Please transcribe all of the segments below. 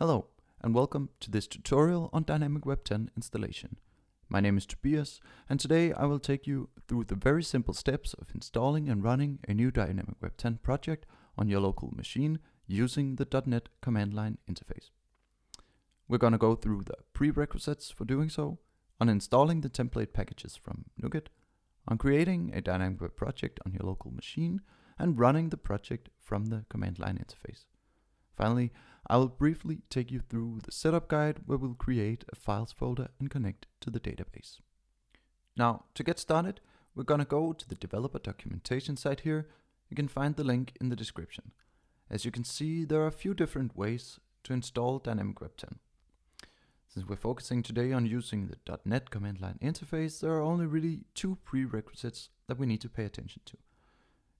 Hello, and welcome to this tutorial on DynamicWeb 10 installation. My name is Tobias, and today I will take you through the very simple steps of installing and running a new DynamicWeb 10 project on your local machine using the .NET command line interface. We're going to go through the prerequisites for doing so, on installing the template packages from NuGet, on creating a DynamicWeb project on your local machine, and running the project from the command line interface. Finally, I will briefly take you through the setup guide where we'll create a files folder and connect to the database. Now, to get started, we're going to go to the developer documentation site here. You can find the link in the description. As you can see, there are a few different ways to install DynamicWeb 10. Since we're focusing today on using the .NET command line interface, there are only really two prerequisites that we need to pay attention to.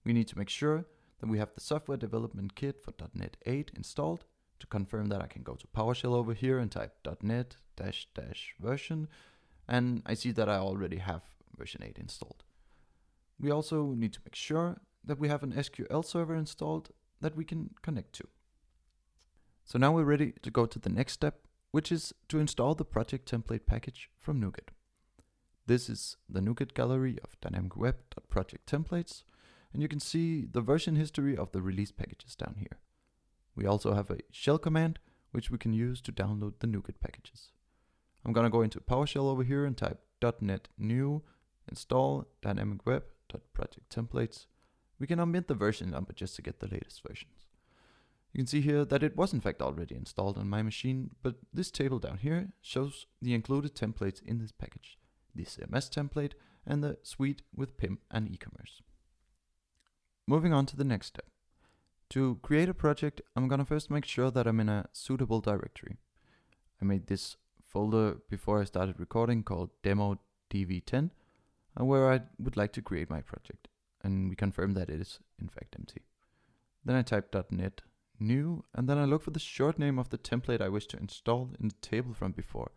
We need to make sure that we have the software development kit for .NET 8 installed. To confirm that, I can go to PowerShell over here and type .NET -- version, and I see that I already have version 8 installed. We also need to make sure that we have an SQL server installed that we can connect to. So now we're ready to go to the next step, which is to install the project template package from NuGet. This is the NuGet gallery of DynamicWeb.project templates, and you can see the version history of the release packages down here. We also have a shell command, which we can use to download the NuGet packages. I'm going to go into PowerShell over here and type .NET new install DynamicWeb.project templates. We can omit the version number just to get the latest versions. You can see here that it was in fact already installed on my machine, but this table down here shows the included templates in this package, the CMS template and the suite with PIM and e-commerce. Moving on to the next step. To create a project, I'm gonna first make sure that I'm in a suitable directory. I made this folder before I started recording called demo dv10, where I would like to create my project, and we confirm that it is in fact empty. Then I type .NET new, and then I look for the short name of the template I wish to install in the table from before.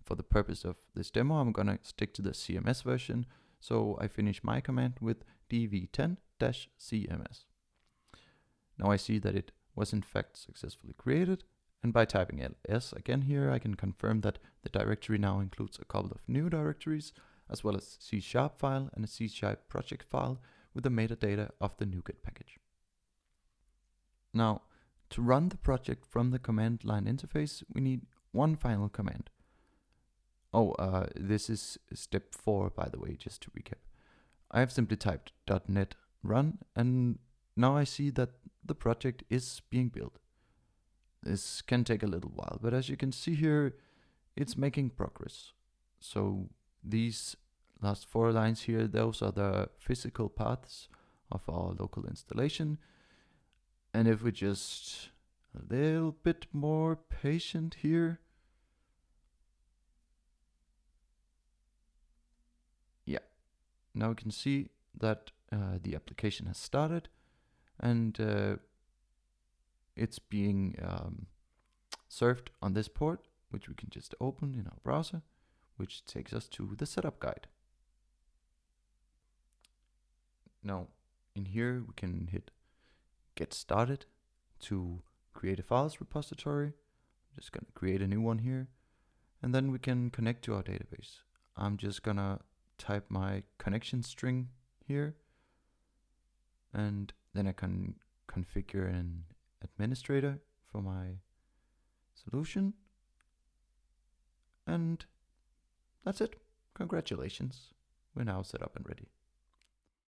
For the purpose of this demo, I'm gonna stick to the CMS version, so I finish my command with dv10-cms. Now I see that it was in fact successfully created, and by typing ls again here, I can confirm that the directory now includes a couple of new directories, as well as C# file and a C# project file with the metadata of the NuGet package. Now, to run the project from the command line interface, we need one final command. This is step 4, by the way, just to recap. I have simply typed .NET run, and now I see that the project is being built. This can take a little while, but as you can see here, it's making progress. So these last 4 lines here, those are the physical paths of our local installation. And if we just a little bit more patient here, now we can see that the application has started, and it's being served on this port, which we can just open in our browser, which takes us to the setup guide. Now in here we can hit get started to create a files repository. I'm just going to create a new one here, and then we can connect to our database. I'm just gonna type my connection string here, and then I can configure an administrator for my solution, and that's it. Congratulations, we're now set up and ready.